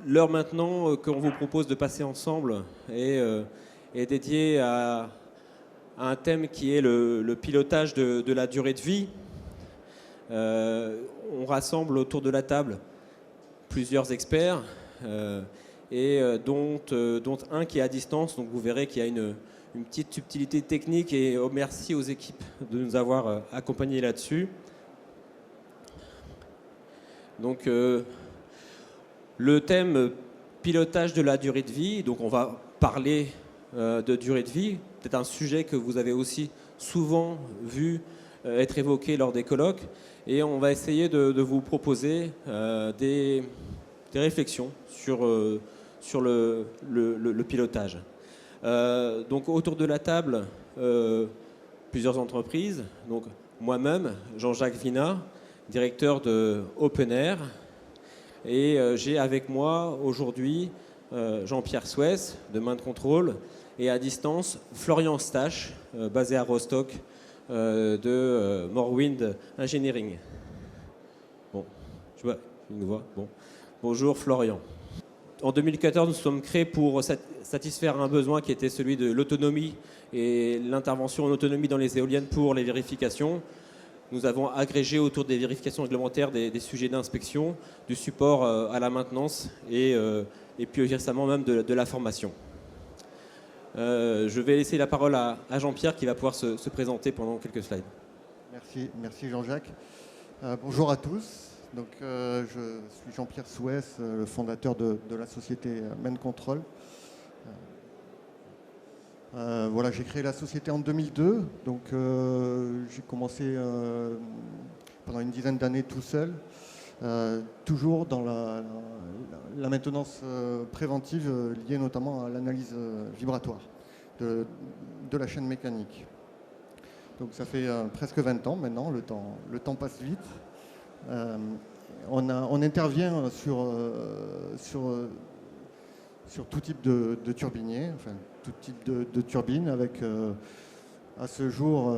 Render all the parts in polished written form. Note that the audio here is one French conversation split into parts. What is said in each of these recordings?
L'heure maintenant qu'on vous propose de passer ensemble est dédiée à un thème qui est le pilotage de la durée de vie. On rassemble autour de la table plusieurs experts dont un qui est à distance. Donc vous verrez qu'il y a une petite subtilité technique et merci aux équipes de nous avoir accompagnés là-dessus. Donc le thème pilotage de la durée de vie, donc on va parler de durée de vie, peut-être un sujet que vous avez aussi souvent vu être évoqué lors des colloques, et on va essayer de vous proposer des réflexions sur le pilotage. Donc autour de la table, plusieurs entreprises, donc moi-même, Jean-Jacques Vina, directeur de OpenAir, et j'ai avec moi aujourd'hui Jean-Pierre Souès de Mind Control et à distance Florian Stache, basé à Rostock, de Morwind Engineering. Bon, tu vois, il nous voit. Bon. Bonjour Florian. En 2014, nous sommes créés pour satisfaire un besoin qui était celui de l'autonomie et l'intervention en autonomie dans les éoliennes pour les vérifications. Nous avons agrégé autour des vérifications réglementaires des sujets d'inspection, du support à la maintenance et puis récemment même de la formation. Je vais laisser la parole à Jean-Pierre qui va pouvoir se présenter pendant quelques slides. Merci Jean-Jacques. Bonjour à tous. Donc, je suis Jean-Pierre Souès, le fondateur de la société Mind Control. Voilà, j'ai créé la société en 2002. Donc, j'ai commencé pendant une dizaine d'années tout seul, toujours dans la maintenance préventive liée notamment à l'analyse vibratoire de la chaîne mécanique. Donc, ça fait presque 20 ans maintenant, le temps passe vite. On intervient sur tout type de turbinier, enfin tout type de turbine avec à ce jour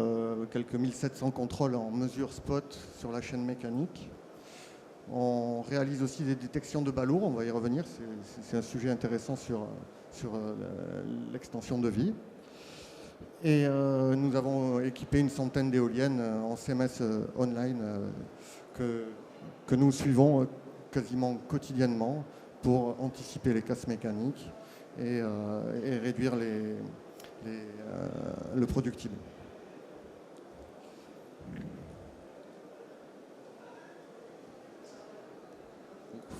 quelques 1700 contrôles en mesure spot sur la chaîne mécanique. On réalise aussi des détections de balourds, on va y revenir, c'est un sujet intéressant sur l'extension de vie. Et nous avons équipé une centaine d'éoliennes en CMS online que nous suivons quasiment quotidiennement pour anticiper les casses mécaniques et réduire le productible.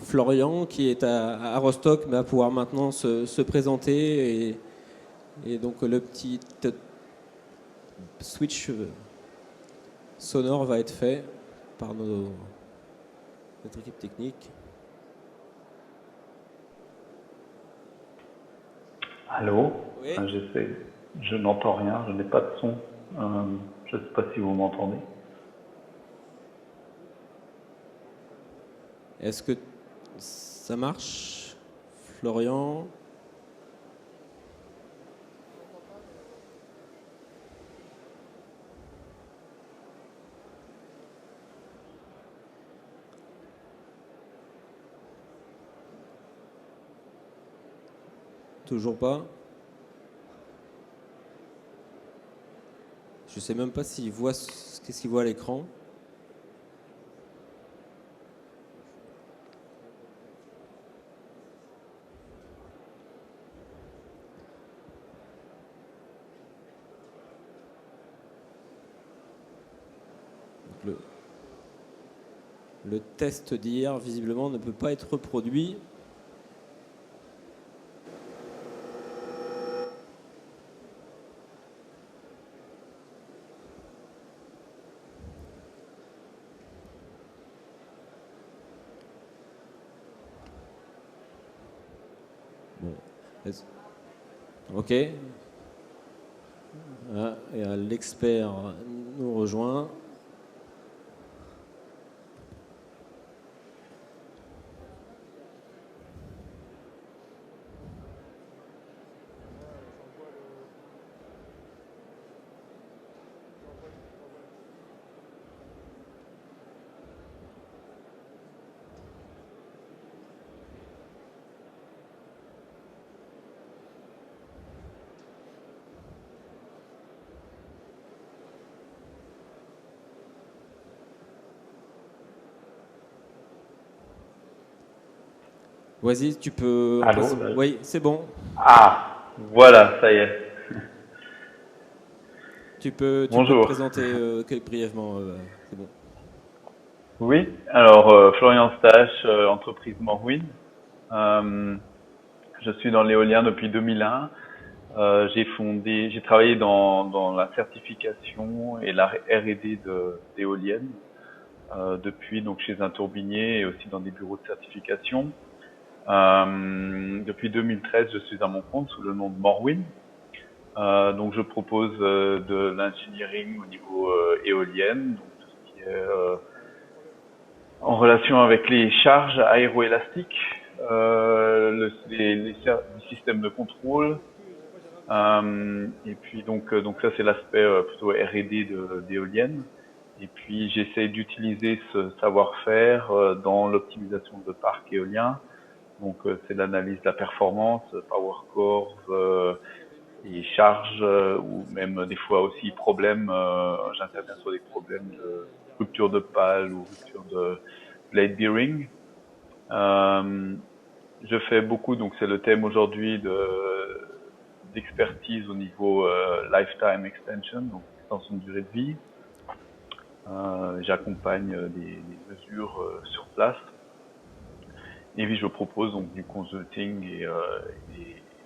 Florian, qui est à Rostock, va pouvoir maintenant se présenter et donc le petit switch sonore va être fait par notre équipe technique. Allô? Oui. Je n'entends rien, je n'ai pas de son. Je ne sais pas si vous m'entendez. Est-ce que ça marche, Florian? Toujours pas. Je sais même pas s'il voit qu'est-ce qu'il voit à l'écran. Le test d'hier, visiblement, ne peut pas être reproduit. Bon. Ok. Ah, et l'expert nous rejoint. Vas-y, tu peux... Allô, Oui, c'est bon. Ah, voilà, ça y est. Tu peux te Bonjour. présenter brièvement. C'est bon. Oui, alors Florian Stache, entreprise Morwin. Euh, je suis dans l'éolien depuis 2001. J'ai travaillé dans la certification et la R&D d'éoliennes depuis donc chez un turbinier et aussi dans des bureaux de certification. Depuis 2013, je suis à mon compte sous le nom de Morwin. Donc je propose de l'engineering au niveau éolienne, donc tout ce qui est en relation avec les charges aéroélastiques, les systèmes de contrôle. Et puis donc ça c'est l'aspect plutôt R&D d'éoliennes. Et puis j'essaie d'utiliser ce savoir-faire dans l'optimisation de parcs éoliens. Donc c'est l'analyse de la performance, power curve, et charges ou même des fois aussi problèmes. J'interviens sur des problèmes de rupture de pale ou rupture de blade bearing. Je fais beaucoup, donc c'est le thème aujourd'hui d'expertise au niveau lifetime extension, donc extension de durée de vie. J'accompagne des mesures sur place. Et puis je propose donc du consulting et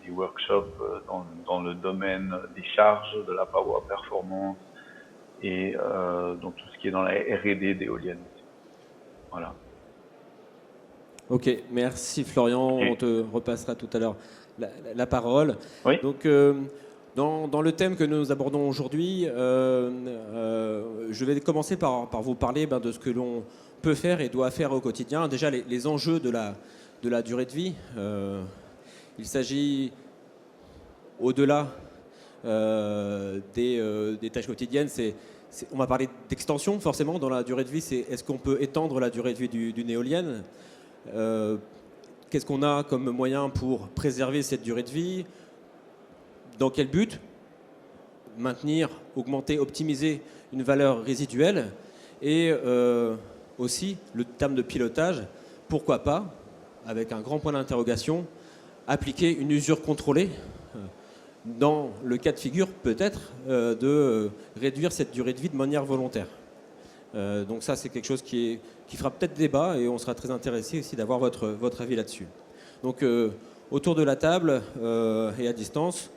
des workshops dans le domaine des charges, de la power performance et donc tout ce qui est dans la R&D d'éoliennes. Voilà. Ok, merci Florian. Et, On te repassera tout à l'heure la parole. oui. Donc, dans le thème que nous abordons aujourd'hui, je vais commencer par vous parler de ce que l'on peut faire et doit faire au quotidien. Déjà, les enjeux de la durée de vie. Il s'agit, au-delà des tâches quotidiennes, on va parler d'extension forcément dans la durée de vie. Est-ce qu'on peut étendre la durée de vie d'une éolienne? Qu'est-ce qu'on a comme moyen pour préserver cette durée de vie? Dans quel but? Maintenir, augmenter, optimiser une valeur résiduelle. Et aussi, le terme de pilotage, pourquoi pas, avec un grand point d'interrogation, appliquer une usure contrôlée dans le cas de figure peut-être de réduire cette durée de vie de manière volontaire. Donc ça, c'est quelque chose qui fera peut-être débat et on sera très intéressé aussi d'avoir votre avis là-dessus. Donc autour de la table et à distance,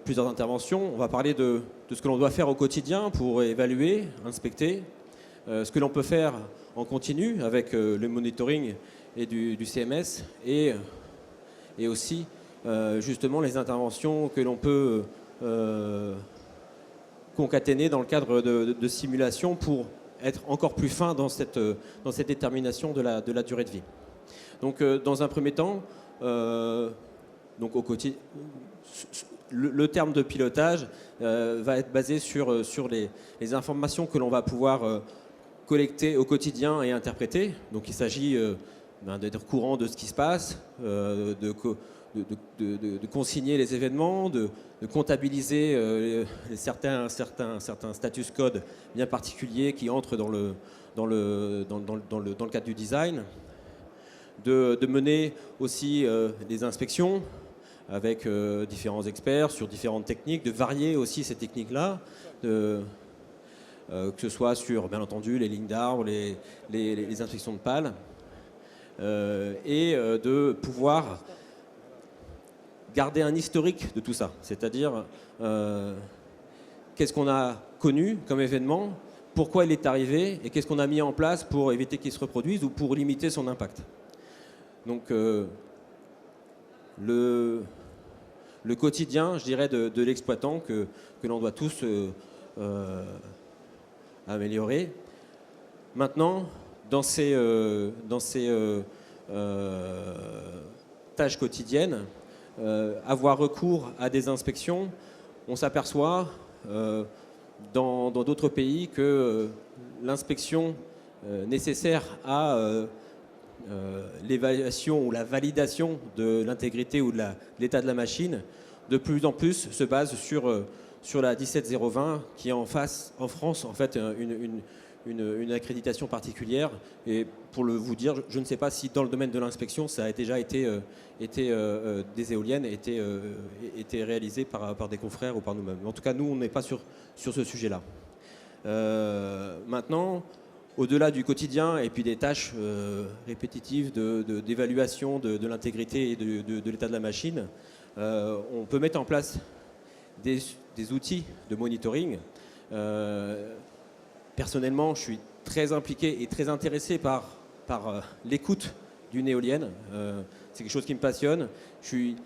plusieurs interventions. On va parler de ce que l'on doit faire au quotidien pour évaluer, inspecter, ce que l'on peut faire en continu avec le monitoring et du CMS et aussi justement les interventions que l'on peut concaténer dans le cadre de simulation pour être encore plus fin dans cette détermination de la durée de vie. Donc dans un premier temps, donc au quotidien, le terme de pilotage va être basé sur les informations que l'on va pouvoir collecter au quotidien et interpréter. Donc il s'agit d'être au courant de ce qui se passe, de consigner les événements, de comptabiliser certains status codes bien particuliers qui entrent dans le cadre du design, de mener aussi des inspections avec différents experts sur différentes techniques, de varier aussi ces techniques-là, que ce soit sur, bien entendu, les lignes d'arbres, les inspections de pales, et de pouvoir garder un historique de tout ça, c'est-à-dire qu'est-ce qu'on a connu comme événement, pourquoi il est arrivé et qu'est-ce qu'on a mis en place pour éviter qu'il se reproduise ou pour limiter son impact. Donc le quotidien, je dirais, de l'exploitant que l'on doit tous améliorer. Maintenant, dans ces tâches quotidiennes, avoir recours à des inspections, on s'aperçoit dans d'autres pays que l'inspection nécessaire à l'évaluation ou la validation de l'intégrité ou de l'état de la machine, de plus en plus se base sur la 17020 qui est en France en fait une accréditation particulière. Et pour vous dire, je ne sais pas si dans le domaine de l'inspection, ça a déjà été, des éoliennes étaient réalisées par des confrères ou par nous-mêmes. En tout cas, nous, on n'est pas sur ce sujet-là. Maintenant, au-delà du quotidien et puis des tâches répétitives d'évaluation de l'intégrité et de l'état de la machine, on peut mettre en place des outils de monitoring. Personnellement, je suis très impliqué et très intéressé par l'écoute d'une éolienne. C'est quelque chose qui me passionne. Je suis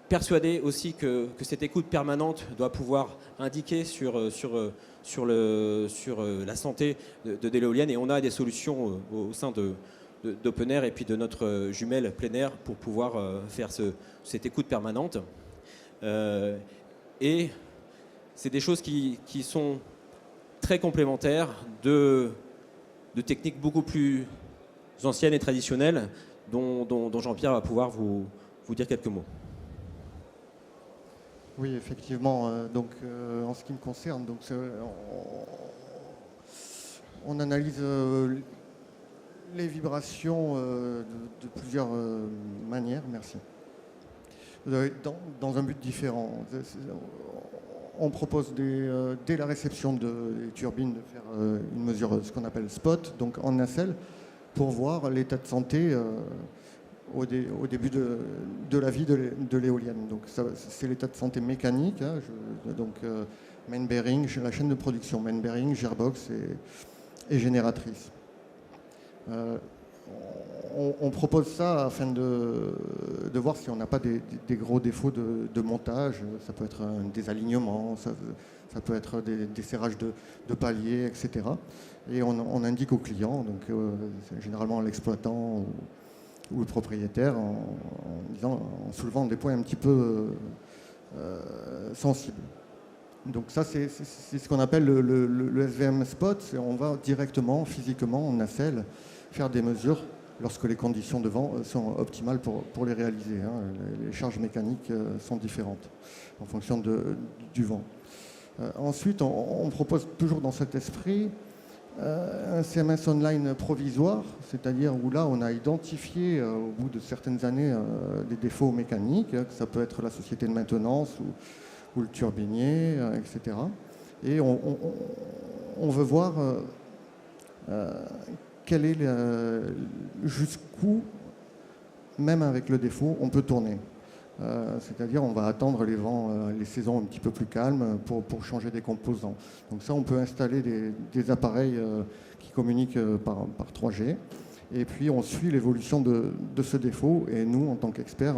persuadé aussi que cette écoute permanente doit pouvoir indiquer sur la santé de l'éolienne. Et on a des solutions au sein d'Open Air et puis de notre jumelle plein air pour pouvoir faire cette écoute permanente. Et c'est des choses qui sont très complémentaires de techniques beaucoup plus anciennes et traditionnelles dont Jean-Pierre va pouvoir vous dire quelques mots. Oui, effectivement. Donc, en ce qui me concerne, donc, on analyse les vibrations de plusieurs manières. Merci. Dans un but différent. On propose dès la réception des turbines de faire une mesure, ce qu'on appelle spot, donc en nacelle, pour voir l'état de santé au début de la vie de l'éolienne. Donc c'est l'état de santé mécanique, hein, main bearing, la chaîne de production, main bearing, gearbox et génératrice. On propose ça afin de voir si on n'a pas des gros défauts de montage. Ça peut être un désalignement, ça peut être des serrages de paliers, etc. Et on indique au client, donc généralement l'exploitant ou le propriétaire, en soulevant des points un petit peu sensibles. Donc ça, c'est ce qu'on appelle le SVM spot. On va directement, physiquement, en nacelle, faire des mesures lorsque les conditions de vent sont optimales pour les réaliser. Hein. Les charges mécaniques sont différentes en fonction du vent. Ensuite, on propose toujours dans cet esprit un CMS online provisoire, c'est-à-dire où là, on a identifié au bout de certaines années des défauts mécaniques, que ça peut être la société de maintenance ou le turbinier, etc. Et on veut voir quel est jusqu'où, même avec le défaut, on peut tourner. C'est-à-dire on va attendre les vents, les saisons un petit peu plus calmes pour changer des composants. Donc ça, on peut installer des appareils qui communiquent par 3G. Et puis on suit l'évolution de ce défaut. Et nous, en tant qu'experts,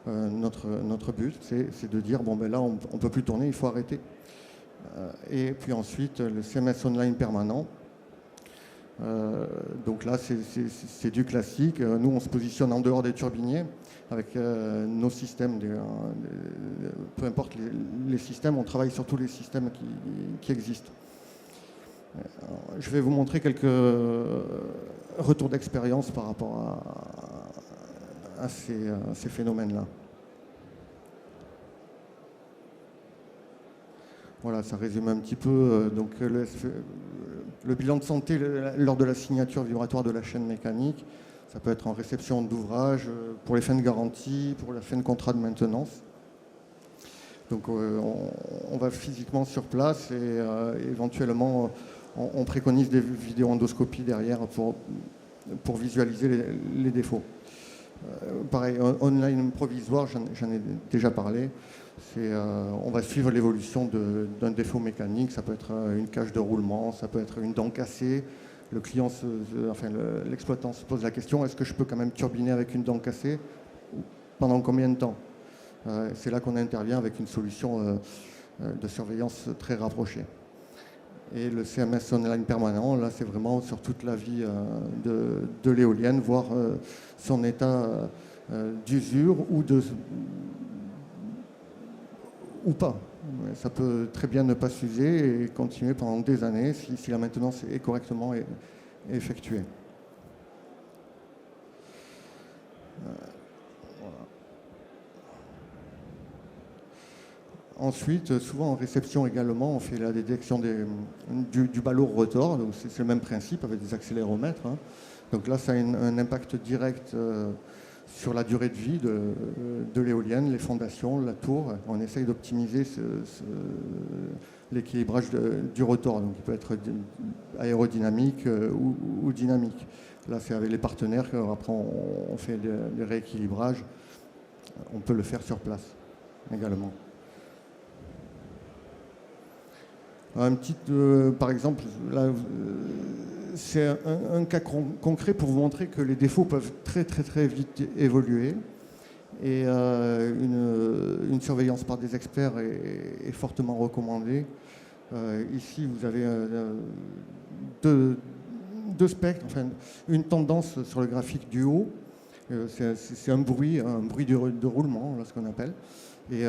notre but, c'est de dire, bon ben là, on ne peut plus tourner, il faut arrêter. Et puis ensuite, le CMS online permanent. Donc là, c'est du classique. Nous, on se positionne en dehors des turbiniers avec nos systèmes. Peu importe les systèmes, on travaille sur tous les systèmes qui existent. Je vais vous montrer quelques retours d'expérience par rapport à ces phénomènes-là. Voilà, ça résume un petit peu. Donc, le bilan de santé lors de la signature vibratoire de la chaîne mécanique, ça peut être en réception d'ouvrage, pour les fins de garantie, pour la fin de contrat de maintenance. Donc on va physiquement sur place et éventuellement on préconise des vidéo-endoscopies derrière pour visualiser les défauts. Pareil, online provisoire, j'en ai déjà parlé. On va suivre l'évolution d'un défaut mécanique. Ça peut être une cage de roulement, ça peut être une dent cassée. Le client, l'exploitant se pose la question, est-ce que je peux quand même turbiner avec une dent cassée? Pendant combien de temps? C'est là qu'on intervient avec une solution de surveillance très rapprochée. Et le CMS online permanent, là, c'est vraiment sur toute la vie de l'éolienne, voir son état d'usure ou pas. Ça peut très bien ne pas s'user et continuer pendant des années si la maintenance est correctement effectuée. Ensuite, souvent en réception également, on fait la détection du ballot rotor. Donc c'est le même principe avec des accéléromètres, hein. Donc là, ça a un impact direct sur la durée de vie de l'éolienne, les fondations, la tour. On essaye d'optimiser l'équilibrage du rotor. Donc il peut être aérodynamique ou dynamique. Là, c'est avec les partenaires qu'après on fait des rééquilibrages. On peut le faire sur place également. Par exemple, là, c'est un cas concret pour vous montrer que les défauts peuvent très très très vite évoluer. Et une surveillance par des experts est fortement recommandée. Ici, vous avez deux spectres, enfin, une tendance sur le graphique du haut. C'est un bruit de roulement, là, ce qu'on appelle. Et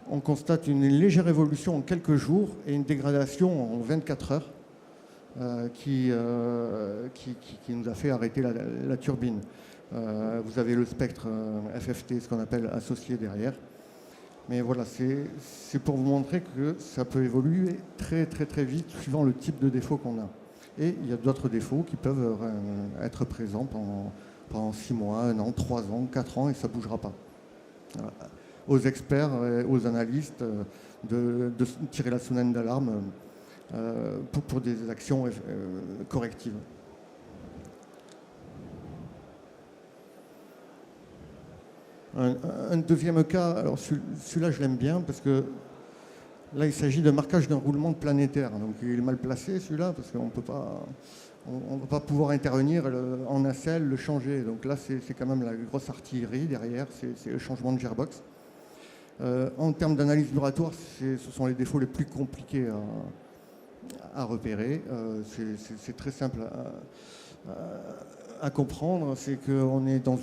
on constate une légère évolution en quelques jours et une dégradation en 24 heures qui nous a fait arrêter la turbine. Vous avez le spectre FFT, ce qu'on appelle associé derrière. Mais voilà, c'est pour vous montrer que ça peut évoluer très très très vite suivant le type de défaut qu'on a. Et il y a d'autres défauts qui peuvent être présents pendant 6 mois, 1 an, 3 ans, 4 ans et ça ne bougera pas. Voilà. Aux experts, aux analystes de tirer la sonnette d'alarme pour des actions correctives. Un deuxième cas, alors celui-là je l'aime bien parce que là il s'agit d'un marquage d'un roulement planétaire. Donc il est mal placé celui-là parce qu'on ne peut pas pouvoir intervenir en nacelle, le changer. Donc là c'est quand même la grosse artillerie derrière, c'est le changement de gearbox. En termes d'analyse vibratoire, ce sont les défauts les plus compliqués à repérer. C'est très simple à comprendre, c'est qu'on est dans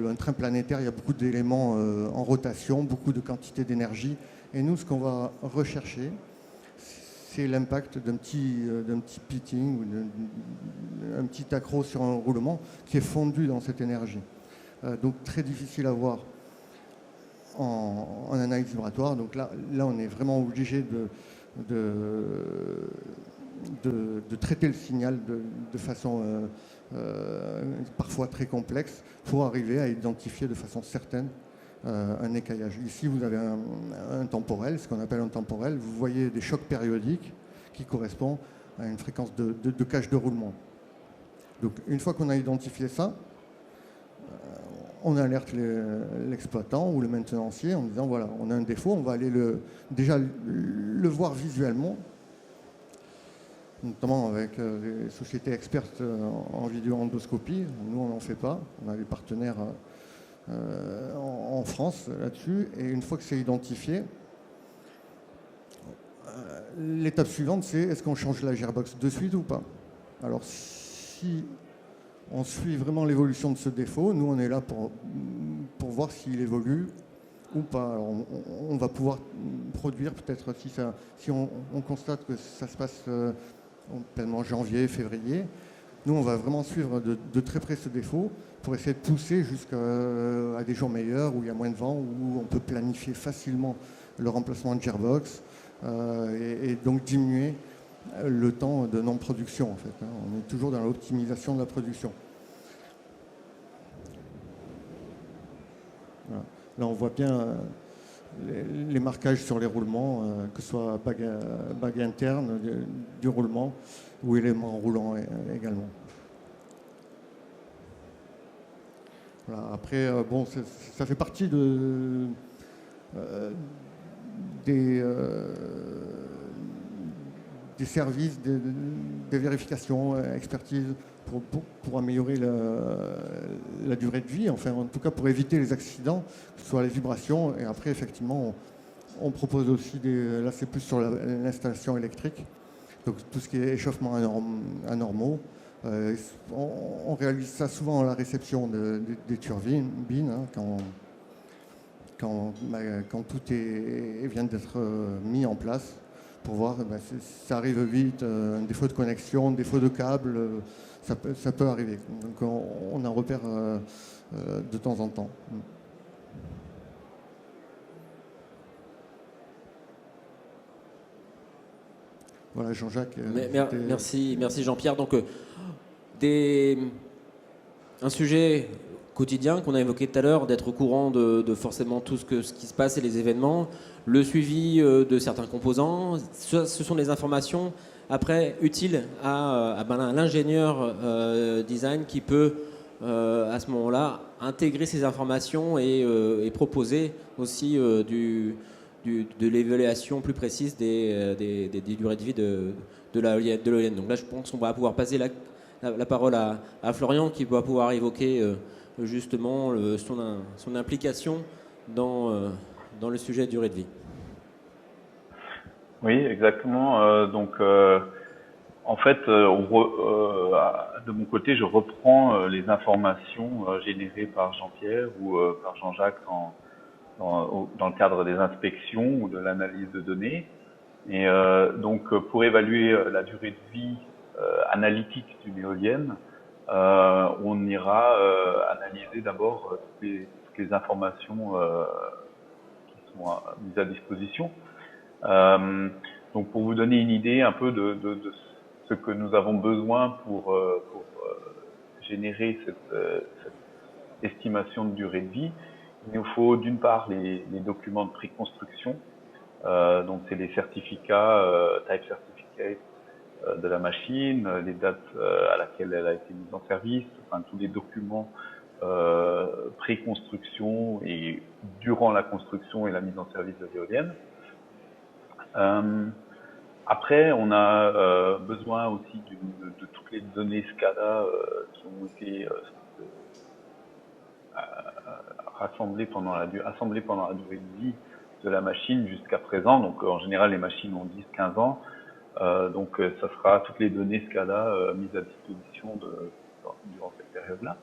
un train planétaire, il y a beaucoup d'éléments en rotation, beaucoup de quantité d'énergie. Et nous, ce qu'on va rechercher, c'est l'impact d'un petit pitting ou un petit accroc sur un roulement qui est fondu dans cette énergie. Donc très difficile à voir en analyse vibratoire. Donc là, on est vraiment obligé de traiter le signal de façon parfois très complexe pour arriver à identifier de façon certaine un écaillage. Ici, vous avez un temporel, ce qu'on appelle un temporel. Vous voyez des chocs périodiques qui correspondent à une fréquence de cage de roulement. Donc, une fois qu'on a identifié ça, on alerte l'exploitant ou le maintenancier en disant voilà, on a un défaut, on va aller déjà le voir visuellement, notamment avec les sociétés expertes en vidéo-endoscopie. Nous, on n'en fait pas. On a des partenaires en France là-dessus. Et une fois que c'est identifié, l'étape suivante, c'est est-ce qu'on change la gearbox de suite ou pas? Alors, si on suit vraiment l'évolution de ce défaut, nous, on est là pour voir s'il évolue ou pas. Alors, on va pouvoir produire peut-être si on constate que ça se passe pleinement janvier, février. Nous, on va vraiment suivre de très près ce défaut pour essayer de pousser jusqu'à des jours meilleurs où il y a moins de vent, où on peut planifier facilement le remplacement de gearbox et donc diminuer le temps de non-production en fait. On est toujours dans l'optimisation de la production. Voilà. Là, on voit bien les marquages sur les roulements, que ce soit bague interne du roulement ou éléments roulants également. Voilà. Après, bon, ça fait partie des services, des vérifications, expertises pour améliorer la durée de vie, enfin en tout cas pour éviter les accidents, que ce soit les vibrations. Et après, effectivement, on propose aussi là c'est plus sur l'installation électrique, donc tout ce qui est échauffement anormaux. On réalise ça souvent à la réception des turbines, hein, quand tout vient d'être mis en place, pour voir, ça arrive vite, un défaut de connexion, un défaut de câble, ça peut arriver. Donc on en repère de temps en temps. Voilà, Jean-Jacques. Merci Jean-Pierre. Donc, un sujet quotidien qu'on a évoqué tout à l'heure, d'être au courant de forcément tout ce qui se passe et les événements, le suivi de certains composants, ce sont des informations après utiles à l'ingénieur design qui peut à ce moment-là intégrer ces informations et proposer aussi de l'évaluation plus précise des durées de vie de l'éolienne. Donc là, je pense qu'on va pouvoir passer la parole à Florian qui va pouvoir évoquer justement son implication dans le sujet de durée de vie. Oui, exactement. En fait, de mon côté, je reprends les informations générées par Jean-Pierre ou par Jean-Jacques dans le cadre des inspections ou de l'analyse de données. Et pour évaluer la durée de vie analytique d'une éolienne, on ira analyser d'abord toutes les informations qui sont mises à disposition. Donc pour vous donner une idée un peu de ce que nous avons besoin pour générer cette estimation de durée de vie, il nous faut d'une part les documents de préconstruction. Donc c'est les certificats, type certificate de la machine, les dates à laquelle elle a été mise en service, enfin tous les documents pré-construction et durant la construction et la mise en service de l'éolienne. Après, on a besoin aussi de toutes les données SCADA qui ont été assemblées pendant la durée de vie de la machine jusqu'à présent. Donc en général, les machines ont 10-15 ans. Donc ça sera toutes les données SCADA mises à disposition durant cette période-là.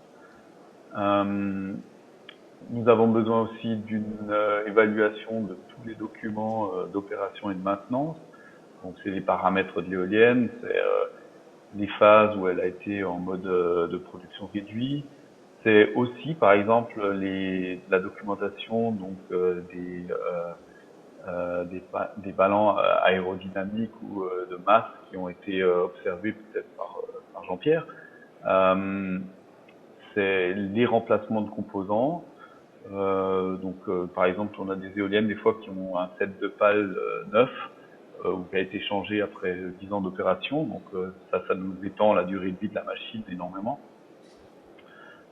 Nous avons besoin aussi d'une évaluation de tous les documents d'opération et de maintenance. Donc c'est les paramètres de l'éolienne, c'est les phases où elle a été en mode de production réduit. C'est aussi, par exemple, la documentation donc des ballons aérodynamiques ou de masse qui ont été observés peut-être par Jean-Pierre. C'est les remplacements de composants. Par exemple, on a des éoliennes des fois qui ont un set de pales neuf ou qui a été changé après 10 ans d'opération. Donc ça nous étend la durée de vie de la machine énormément.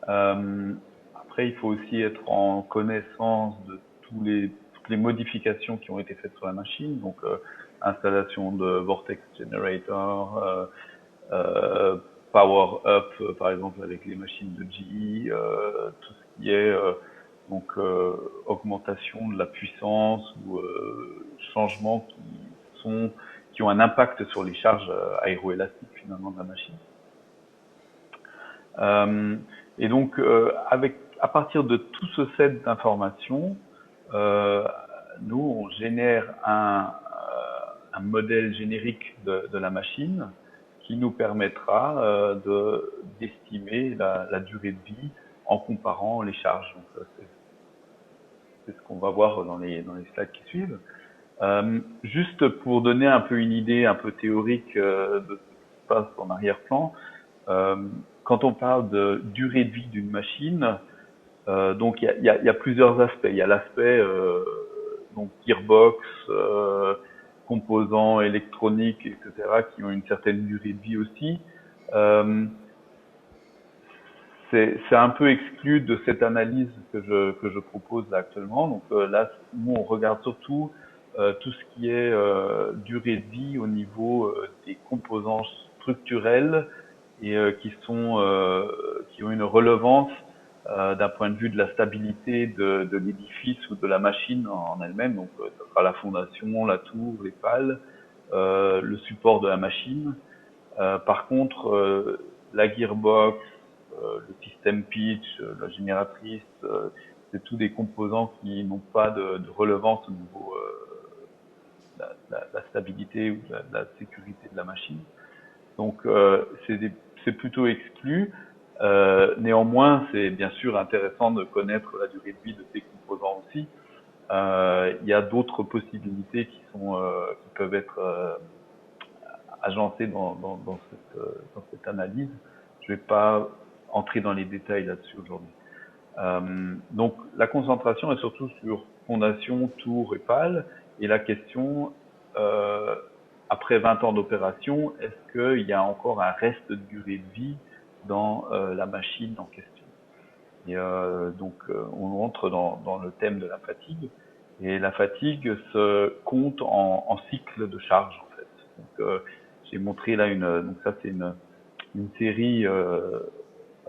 Après, il faut aussi être en connaissance de toutes les modifications qui ont été faites sur la machine. Donc installation de vortex generator, power up par exemple avec les machines de GE, tout ce qui est augmentation de la puissance ou changements qui ont un impact sur les charges aéroélastiques finalement de la machine. Et donc à partir de tout ce set d'informations, nous on génère un modèle générique de la machine qui nous permettra d'estimer la durée de vie en comparant les charges. Donc c'est ce qu'on va voir dans les slides qui suivent. Juste pour donner un peu une idée un peu théorique de ce qui se passe en arrière-plan, quand on parle de durée de vie d'une machine, donc il y a plusieurs aspects. Il y a l'aspect donc gearbox, composants électroniques, etc., qui ont une certaine durée de vie aussi. C'est un peu exclu de cette analyse que je propose là actuellement. Donc là, nous on regarde surtout tout ce qui est durée de vie au niveau des composants structurels et qui ont une relevance d'un point de vue de la stabilité de l'édifice ou de la machine en elle-même. Donc ça sera la fondation, la tour, les pales, le support de la machine. Par contre, la gearbox, le système pitch, la génératrice, c'est tous des composants qui n'ont pas de relevance au niveau de la stabilité ou de la sécurité de la machine. Donc c'est plutôt exclu. Néanmoins, c'est bien sûr intéressant de connaître la durée de vie de ces composants aussi. Il y a d'autres possibilités qui peuvent être agencé dans cette analyse. Je ne vais pas entrer dans les détails là-dessus aujourd'hui. Donc la concentration est surtout sur fondation, tour et pales. Et la question, après 20 ans d'opération, est-ce qu'il y a encore un reste de durée de vie dans la machine en question? Et donc on rentre dans le thème de la fatigue. Et la fatigue se compte en cycles de charge en fait. Donc j'ai montré là donc ça c'est une série.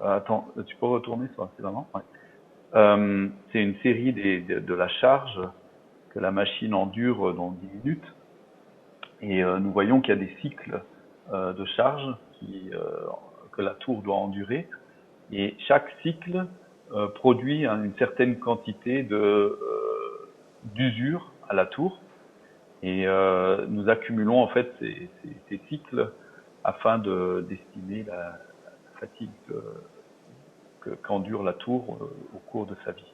Attends, tu peux retourner sur précédemment? Ouais. C'est une série de la charge que la machine endure dans 10 minutes. Et nous voyons qu'il y a des cycles de charge que la tour doit endurer. Et chaque cycle produit une certaine quantité d'usure à la tour. Et nous accumulons en fait ces cycles afin d'estimer la fatigue qu'endure la tour au cours de sa vie.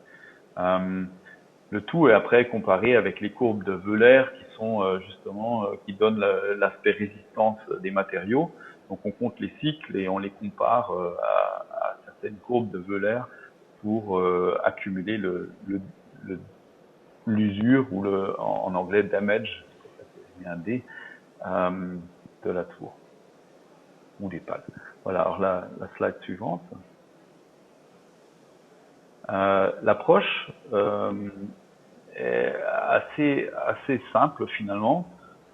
Le tout est après comparé avec les courbes de Wöhler qui sont justement qui donnent l'aspect résistance des matériaux. Donc on compte les cycles et on les compare à certaines courbes de Wöhler pour accumuler l'usure ou en anglais damage, c'est un D, de la tour ou des pales. Voilà, alors la slide suivante. L'approche est assez simple finalement.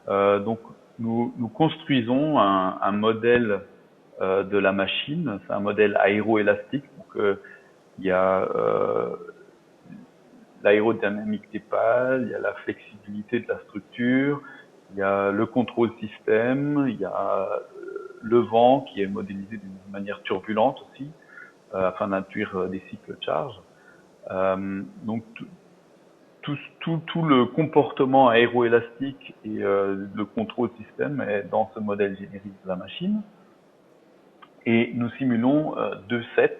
Donc nous construisons un modèle de la machine. C'est un modèle aéroélastique. Donc il y a l'aérodynamique des pales, il y a la flexibilité de la structure, il y a le contrôle système, il y a le vent qui est modélisé d'une manière turbulente aussi, afin d'induire des cycles de charge. Donc tout le comportement aéroélastique et le contrôle système est dans ce modèle générique de la machine. Et nous simulons deux sets.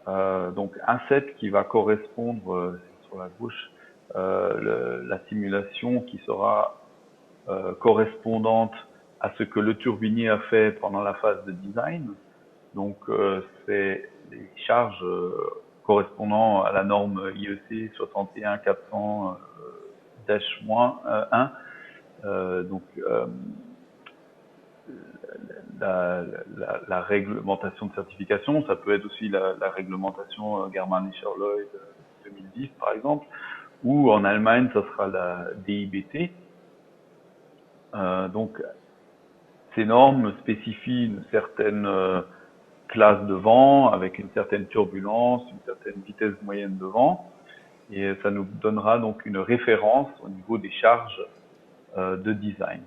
Donc un set qui va correspondre sur la gauche, la simulation qui sera correspondante à ce que le turbinier a fait pendant la phase de design. Donc c'est les charges correspondant à la norme IEC 61400-1. Donc la réglementation de certification, ça peut être aussi la réglementation Germanischer Lloyd 2010 par exemple, ou en Allemagne, ça sera la DIBT. Donc ces normes spécifient une certaine classe de vent avec une certaine turbulence, une certaine vitesse moyenne de vent, et ça nous donnera donc une référence au niveau des charges de design.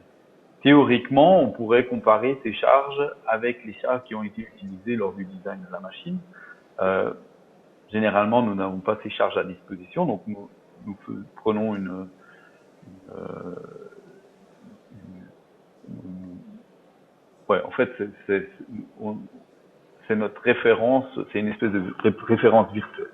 Théoriquement, on pourrait comparer ces charges avec les charges qui ont été utilisées lors du design de la machine. Généralement, nous n'avons pas ces charges à disposition, donc nous prenons en fait, c'est notre référence, c'est une espèce de référence virtuelle.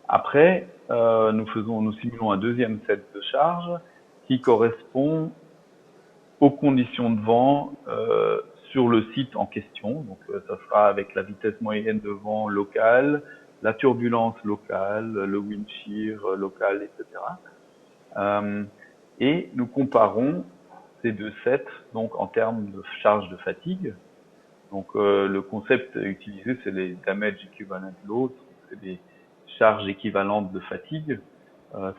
Après, nous simulons un deuxième set de charges qui correspond aux conditions de vent sur le site en question. Donc, ça sera avec la vitesse moyenne de vent locale, la turbulence locale, le wind shear local, etc. Et nous comparons ces deux sets donc en termes de charge de fatigue. Donc le concept utilisé, c'est les damage equivalent load, c'est des charges équivalentes de fatigue.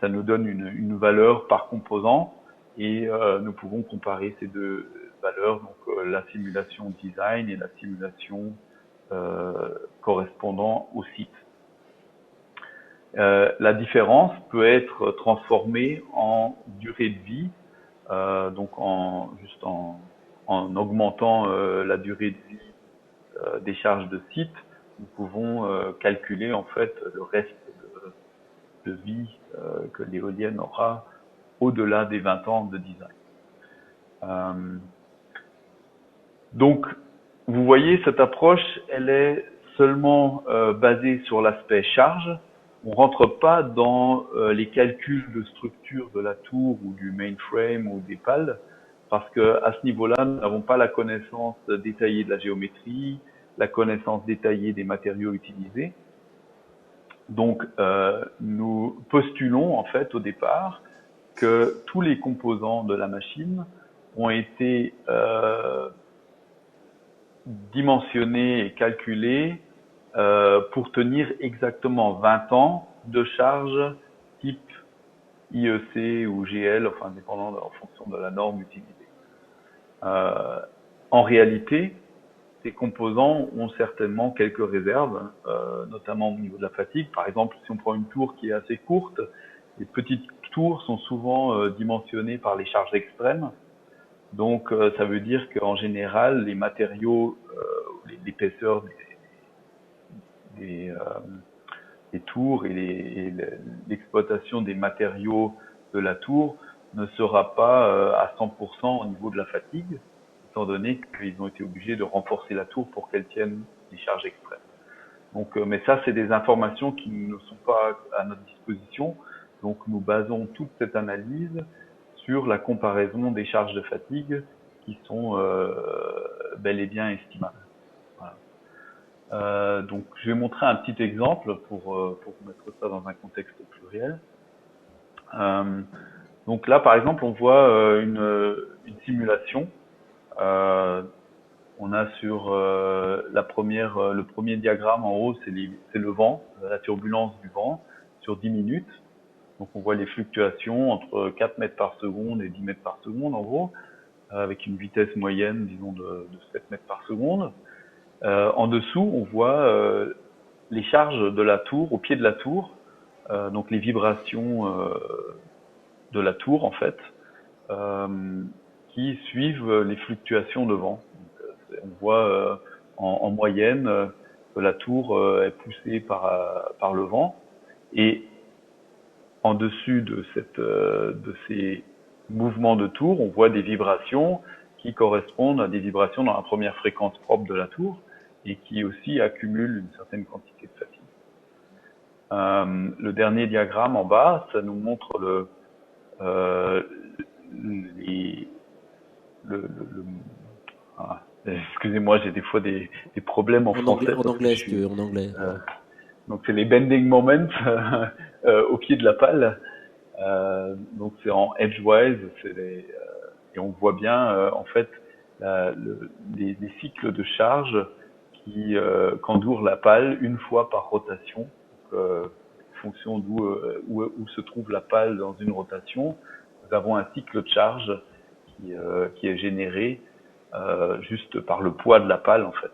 Ça nous donne une valeur par composant et nous pouvons comparer ces deux valeurs, donc la simulation design et la simulation correspondant au site. La différence peut être transformée en durée de vie, donc juste en augmentant la durée de vie des charges de site, nous pouvons calculer en fait le reste de vie que l'éolienne aura au-delà des 20 ans de design. Donc, vous voyez, cette approche, elle est seulement basée sur l'aspect charge. On rentre pas dans les calculs de structure de la tour ou du mainframe ou des pales. parce que à ce niveau-là, nous n'avons pas la connaissance détaillée de la géométrie, la connaissance détaillée des matériaux utilisés. Donc, nous postulons en fait au départ que tous les composants de la machine ont été dimensionnés et calculés pour tenir exactement 20 ans de charge type IEC ou GL, enfin dépendant en fonction de la norme utilisée. En réalité, ces composants ont certainement quelques réserves, notamment au niveau de la fatigue. Par exemple, si on prend une tour qui est assez courte, les petites tours sont souvent dimensionnées par les charges extrêmes. Donc, ça veut dire qu'en général, les matériaux, l'épaisseur des tours et l'exploitation des matériaux de la tour ne sera pas à 100% au niveau de la fatigue, étant donné qu'ils ont été obligés de renforcer la tour pour qu'elle tienne les charges extrêmes. Donc, mais ça, c'est des informations qui ne sont pas à notre disposition. Donc, nous basons toute cette analyse sur la comparaison des charges de fatigue qui sont bel et bien estimables. Voilà. Donc, je vais montrer un petit exemple pour mettre ça dans un contexte plus réel. Donc là, par exemple, on voit une simulation. On a sur le premier diagramme en haut, c'est le vent, la turbulence du vent sur 10 minutes. Donc on voit les fluctuations entre 4 mètres par seconde et 10 mètres par seconde en gros, avec une vitesse moyenne, disons, de 7 mètres par seconde. En dessous, on voit les charges de la tour, au pied de la tour, donc les vibrations de la tour en fait, qui suivent les fluctuations de vent. Donc, on voit en moyenne que la tour est poussée par le vent, et en dessus de ces mouvements de tour, on voit des vibrations qui correspondent à des vibrations dans la première fréquence propre de la tour et qui aussi accumulent une certaine quantité de fatigue. Le dernier diagramme en bas, ça nous montre excusez-moi, j'ai des fois des problèmes en français. En anglais, si tu veux, en anglais. Donc c'est les bending moments au pied de la pale. Donc c'est en edgewise, et on voit bien en fait les cycles de charge qui qu'endoure la pale une fois par rotation. Donc, en fonction où se trouve la pale dans une rotation, nous avons un cycle de charge qui est généré juste par le poids de la pale en fait.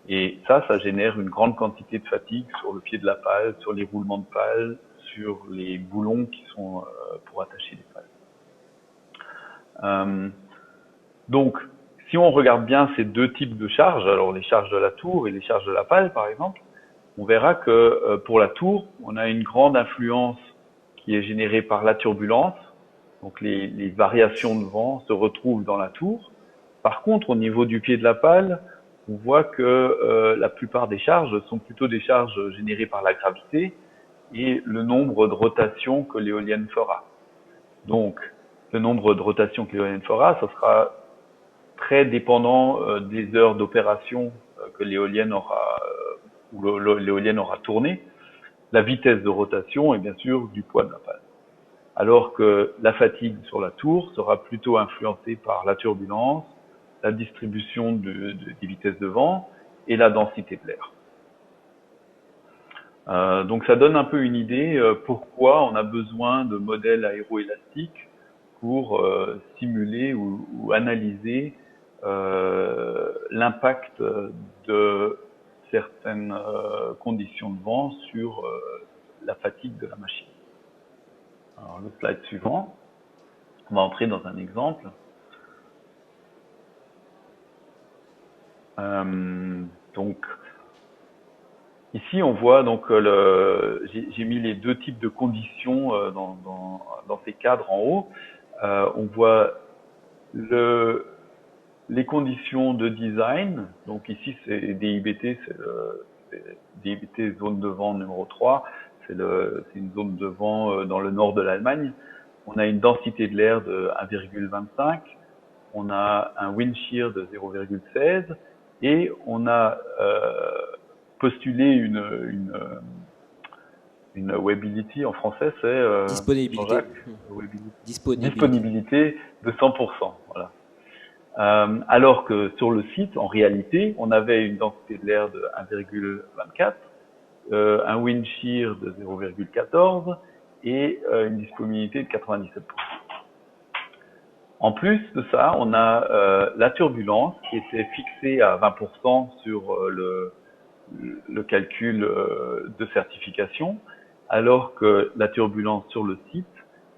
Et ça génère une grande quantité de fatigue sur le pied de la pale, sur les roulements de pale, sur les boulons qui sont pour attacher les pales. Donc, si on regarde bien ces deux types de charges, alors les charges de la tour et les charges de la pale par exemple, on verra que pour la tour, on a une grande influence qui est générée par la turbulence. Donc les variations de vent se retrouvent dans la tour. Par contre, au niveau du pied de la pale, on voit que la plupart des charges sont plutôt des charges générées par la gravité et le nombre de rotations que l'éolienne fera. Donc, le nombre de rotations que l'éolienne fera, ce sera très dépendant des heures d'opération que l'éolienne aura tourné, la vitesse de rotation et bien sûr du poids de la pale. Alors que la fatigue sur la tour sera plutôt influencée par la turbulence, la distribution des vitesses de vent et la densité de l'air. Donc ça donne un peu une idée pourquoi on a besoin de modèles aéroélastiques pour simuler ou analyser l'impact de certaines conditions de vent sur la fatigue de la machine. Alors le slide suivant, on va entrer dans un exemple. Donc ici on voit donc j'ai mis les deux types de conditions dans ces cadres en haut. On voit les conditions de design. Donc ici c'est DIBT, c'est DIBT zone de vent numéro 3. C'est une zone de vent dans le nord de l'Allemagne. On a une densité de l'air de 1,25. on a un wind shear de 0,16 et on a postulé une webability en français, c'est Disponibilité. Jean-Jacques, webability. Disponibilité. Disponibilité de 100%. Voilà. Alors que sur le site, en réalité, on avait une densité de l'air de 1,24, un wind shear de 0,14 et une disponibilité de 97%. En plus de ça, on a la turbulence qui était fixée à 20% sur le calcul de certification, alors que la turbulence sur le site,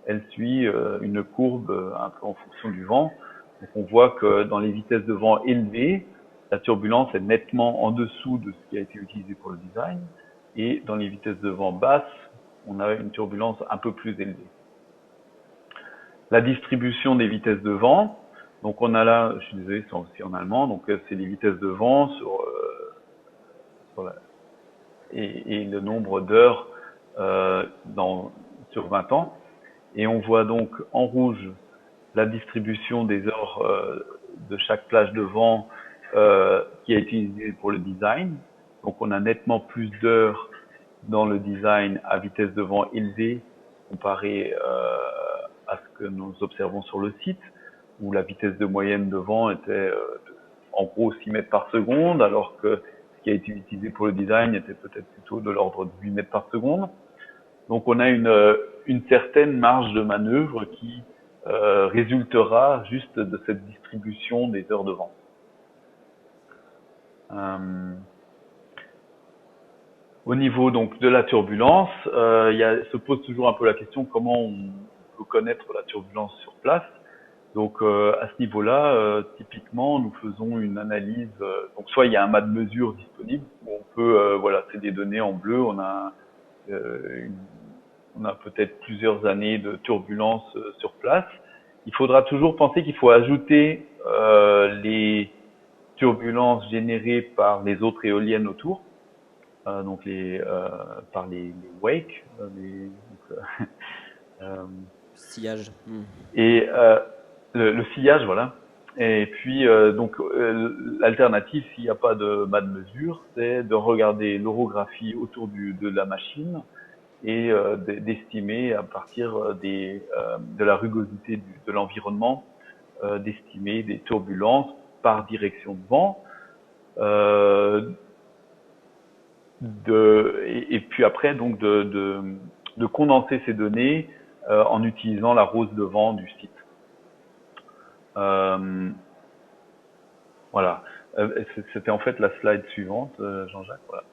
elle suit une courbe un peu en fonction du vent. Donc on voit que dans les vitesses de vent élevées, la turbulence est nettement en dessous de ce qui a été utilisé pour le design, et dans les vitesses de vent basses, on a une turbulence un peu plus élevée. La distribution des vitesses de vent, donc on a là, je suis désolé, c'est aussi en allemand, donc c'est les vitesses de vent et le nombre d'heures sur 20 ans. Et on voit donc en rouge la distribution des heures de chaque plage de vent qui a été utilisée pour le design. Donc on a nettement plus d'heures dans le design à vitesse de vent élevée comparé à ce que nous observons sur le site, où la vitesse de moyenne de vent était en gros 6 mètres par seconde, alors que ce qui a été utilisé pour le design était peut-être plutôt de l'ordre de 8 mètres par seconde. Donc on a une certaine marge de manœuvre qui résultera juste de cette distribution des heures de vent. Au niveau donc de la turbulence, se pose toujours un peu la question comment on peut connaître la turbulence sur place. Donc à ce niveau-là, typiquement, nous faisons une analyse. Donc soit il y a un mât de mesure disponible où on peut, voilà, c'est des données en bleu. On a peut-être plusieurs années de turbulence sur place. Il faudra toujours penser qu'il faut ajouter les turbulences générées par les autres éoliennes autour, donc par les wakes, Sillage. et le sillage, voilà. Et puis l'alternative, s'il n'y a pas de mât de mesure, c'est de regarder l'orographie autour de la machine et d'estimer à partir de la rugosité de l'environnement, d'estimer des turbulences par direction de vent, et puis après donc de condenser ces données en utilisant la rose de vent du site. Voilà. C'était en fait la slide suivante, Jean-Jacques. Voilà.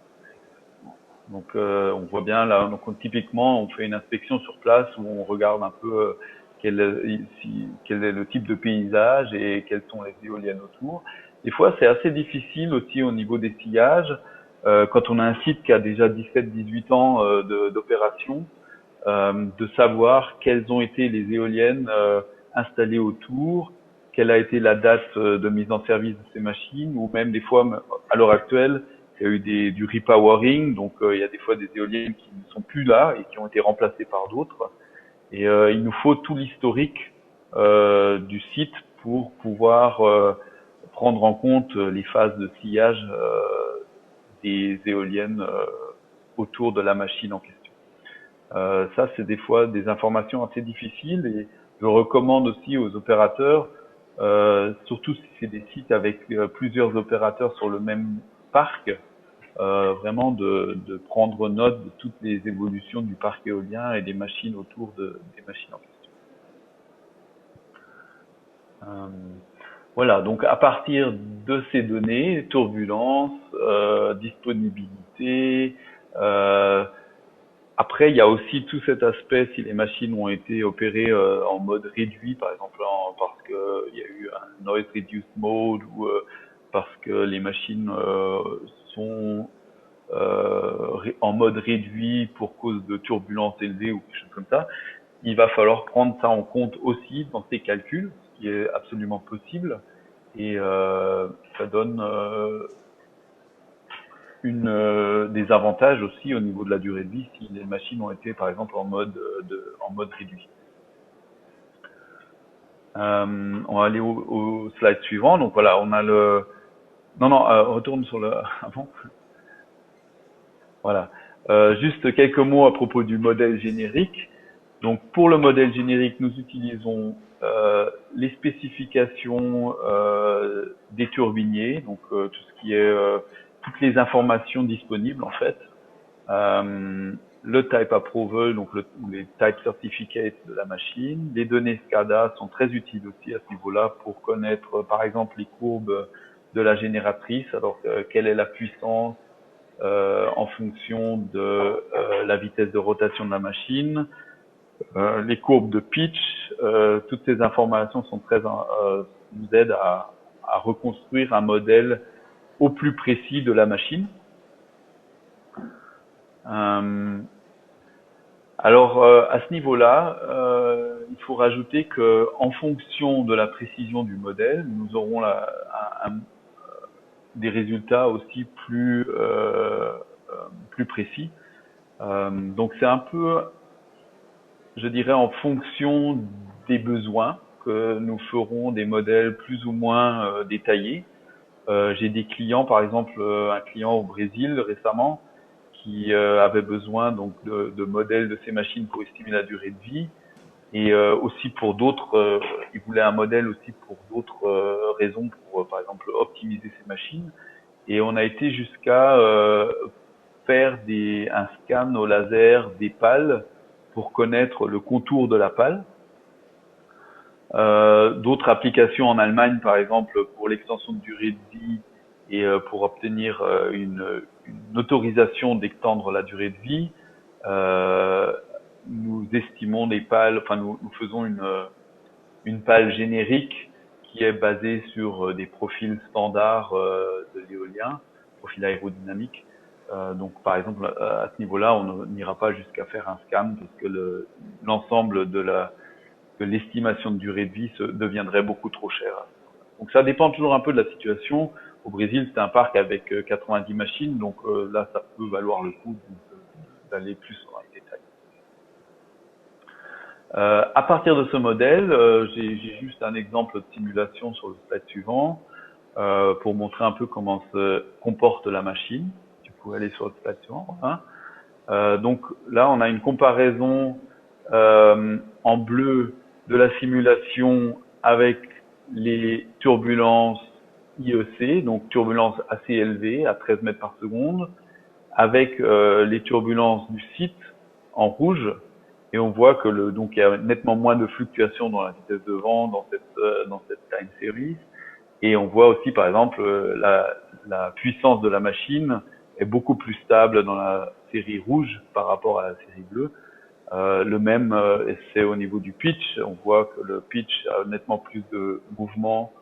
Donc on voit bien là, donc typiquement on fait une inspection sur place où on regarde un peu quel est le type de paysage et quelles sont les éoliennes autour. Des fois c'est assez difficile aussi au niveau des sillages, quand on a un site qui a déjà 17-18 ans d'opération, de savoir quelles ont été les éoliennes installées autour, quelle a été la date de mise en service de ces machines, ou même des fois à l'heure actuelle il y a eu du repowering, donc il y a des fois des éoliennes qui ne sont plus là et qui ont été remplacées par d'autres. Et il nous faut tout l'historique du site pour pouvoir prendre en compte les phases de sillage des éoliennes autour de la machine en question. Ça, c'est des fois des informations assez difficiles et je recommande aussi aux opérateurs, surtout si c'est des sites avec plusieurs opérateurs sur le même parc, vraiment de prendre note de toutes les évolutions du parc éolien et des machines autour des machines en question. Voilà, donc à partir de ces données, turbulence, disponibilité, après il y a aussi tout cet aspect si les machines ont été opérées en mode réduit, par exemple parce qu'il y a eu un noise reduced mode ou parce que les machines sont en mode réduit pour cause de turbulences élevées ou quelque chose comme ça. Il va falloir prendre ça en compte aussi dans ces calculs, ce qui est absolument possible, et ça donne des avantages aussi au niveau de la durée de vie si les machines ont été par exemple en mode réduit. On va aller au slide suivant. Donc voilà, on a le... Non, retourne sur le... avant. Voilà. Juste quelques mots à propos du modèle générique. Donc pour le modèle générique, nous utilisons les spécifications des turbiniers, donc tout ce qui est toutes les informations disponibles en fait. Le type approval, donc les type certificates de la machine. Les données SCADA sont très utiles aussi à ce niveau-là pour connaître par exemple les courbes de la génératrice, alors quelle est la puissance en fonction de la vitesse de rotation de la machine, les courbes de pitch, toutes ces informations sont nous aident à reconstruire un modèle au plus précis de la machine. Alors à ce niveau-là, il faut rajouter que en fonction de la précision du modèle, nous aurons des résultats aussi plus précis. Donc c'est un peu, je dirais, en fonction des besoins que nous ferons des modèles plus ou moins détaillés. J'ai des clients, par exemple un client au Brésil récemment, qui avait besoin donc de modèles de ces machines pour estimer la durée de vie, et aussi pour d'autres, il voulait un modèle aussi pour d'autres raisons, pour par exemple optimiser ces machines. Et on a été jusqu'à faire un scan au laser des pales pour connaître le contour de la pale. D'autres applications en Allemagne, par exemple, pour l'extension de durée de vie et pour obtenir une autorisation d'étendre la durée de vie, nous estimons des pales, enfin nous faisons une pale générique qui est basée sur des profils standards de l'éolien, profil aérodynamique. Donc par exemple à ce niveau-là, on n'ira pas jusqu'à faire un scan parce que l'ensemble de l'estimation de durée de vie deviendrait beaucoup trop cher. Donc ça dépend toujours un peu de la situation. Au Brésil, c'est un parc avec 90 machines, donc là, ça peut valoir le coup d'aller plus dans les détails. À partir de ce modèle, j'ai juste un exemple de simulation sur le slide suivant pour montrer un peu comment se comporte la machine. Tu pourrais aller sur le slide suivant. Hein. Donc là, on a une comparaison en bleu de la simulation avec les turbulences IEC, donc turbulences assez élevées à 13 mètres par seconde, avec les turbulences du site en rouge, et on voit que donc il y a nettement moins de fluctuations dans la vitesse de vent dans cette time series, et on voit aussi par exemple la puissance de la machine est beaucoup plus stable dans la série rouge par rapport à la série bleue. Le même c'est au niveau du pitch, on voit que le pitch a nettement plus de mouvement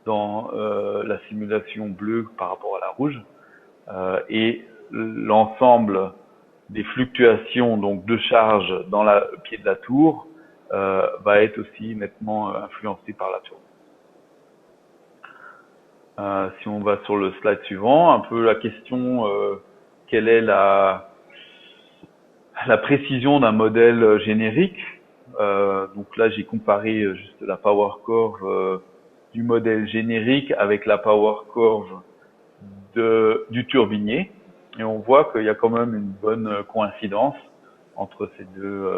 dans la simulation bleue par rapport à la rouge, et l'ensemble des fluctuations donc de charge dans le pied de la tour va être aussi nettement influencé par la tour. Si on va sur le slide suivant, un peu la question, quelle est la précision d'un modèle générique. Donc là, j'ai comparé juste la power curve du modèle générique avec la power curve du turbinier. Et on voit qu'il y a quand même une bonne coïncidence entre ces deux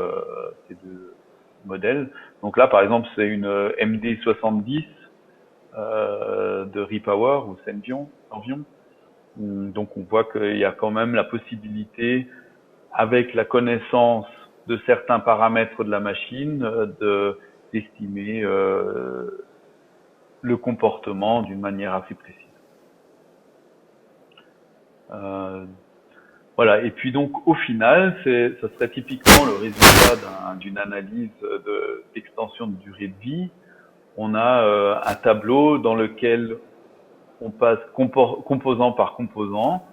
modèles. Donc là, par exemple, c'est une MD70 de Repower ou Senvion. Donc on voit qu'il y a quand même la possibilité, avec la connaissance de certains paramètres de la machine, d'estimer le comportement d'une manière assez précise. Voilà. Et puis donc au final, ça serait typiquement le résultat d'une analyse d'extension de durée de vie. On a un tableau dans lequel on passe composant par composant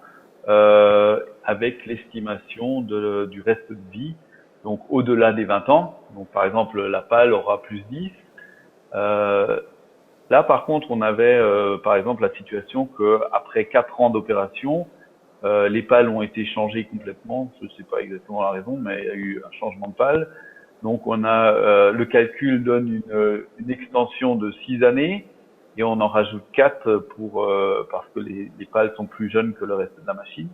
avec l'estimation du reste de vie, donc au-delà des 20 ans. Donc par exemple, la pale aura plus 10. Là par contre, on avait par exemple la situation qu'après 4 ans d'opération, les pales ont été changées complètement. Je ne sais pas exactement la raison, mais il y a eu un changement de pale. Donc on a le calcul donne une extension de 6 années et on en rajoute 4 parce que les pales sont plus jeunes que le reste de la machine.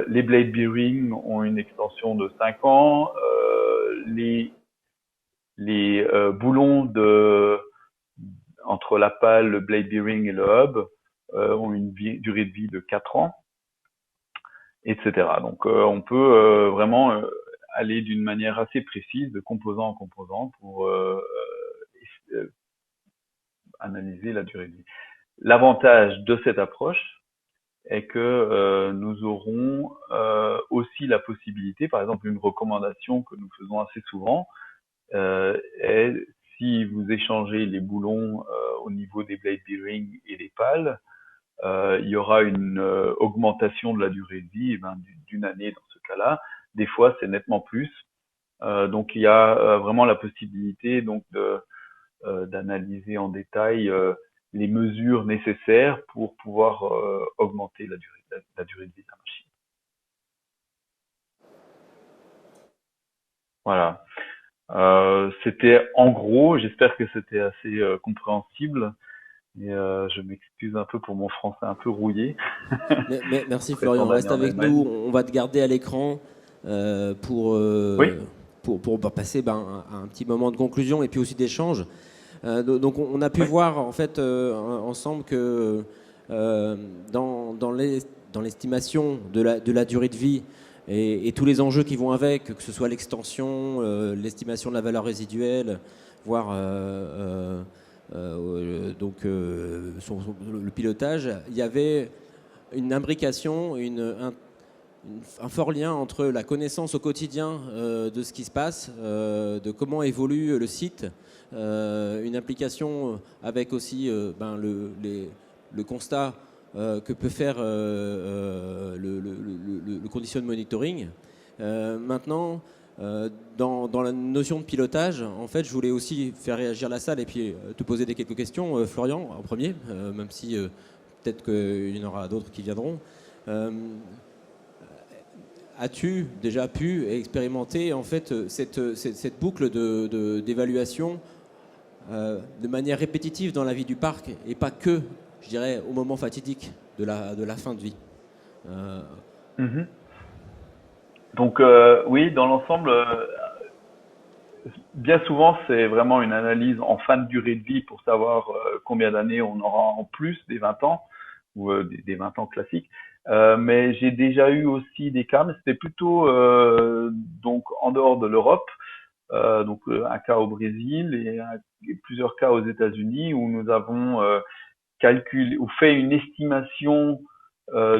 Les blade bearings ont une extension de 5 ans. Les boulons entre la pale, le blade bearing et le hub ont une durée de vie de 4 ans, etc. Donc on peut vraiment aller d'une manière assez précise de composant en composant pour analyser la durée de vie. L'avantage de cette approche est que nous aurons aussi la possibilité, par exemple une recommandation que nous faisons assez souvent, est si vous échangez les boulons au niveau des blade bearings et des pales, il y aura une augmentation de la durée de vie d'une année dans ce cas-là. Des fois, c'est nettement plus. Donc, il y a vraiment la possibilité donc d'analyser en détail les mesures nécessaires pour pouvoir augmenter la durée de vie de la machine. Voilà. C'était en gros, j'espère que c'était assez compréhensible. Et je m'excuse un peu pour mon français un peu rouillé. Merci Florian, reste avec nous, on va te garder à l'écran Oui. pour passer un petit moment de conclusion et puis aussi d'échange. Donc on a pu voir en fait ensemble que dans l'estimation de la durée de vie et tous les enjeux qui vont avec, que ce soit l'extension, l'estimation de la valeur résiduelle, voire le pilotage, il y avait une imbrication, un fort lien entre la connaissance au quotidien de ce qui se passe, de comment évolue le site, une implication avec aussi le constat que peut faire le condition monitoring. Maintenant, dans la notion de pilotage, en fait, je voulais aussi faire réagir la salle et puis te poser quelques questions, Florian, en premier, même si peut-être qu'il y en aura d'autres qui viendront. As-tu déjà pu expérimenter en fait cette boucle d'évaluation de manière répétitive dans la vie du parc et pas que, je dirais, au moment fatidique de la fin de vie? Donc oui, dans l'ensemble, bien souvent, c'est vraiment une analyse en fin de durée de vie pour savoir combien d'années on aura en plus des 20 ans ou des 20 ans classiques. Mais j'ai déjà eu aussi des cas, mais c'était plutôt donc en dehors de l'Europe, donc un cas au Brésil et plusieurs cas aux États-Unis où nous avons calculé ou fait une estimation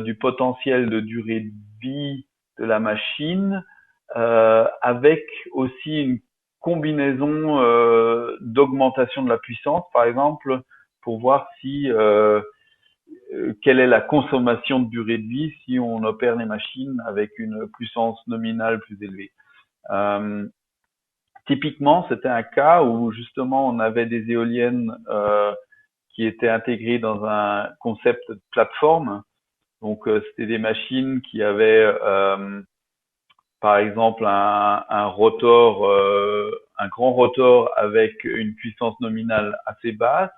du potentiel de durée de vie de la machine avec aussi une combinaison d'augmentation de la puissance, par exemple, pour voir si quelle est la consommation de durée de vie si on opère les machines avec une puissance nominale plus élevée. Typiquement, c'était un cas où justement on avait des éoliennes qui étaient intégrées dans un concept de plateforme. Donc c'était des machines qui avaient par exemple un rotor, un grand rotor avec une puissance nominale assez basse,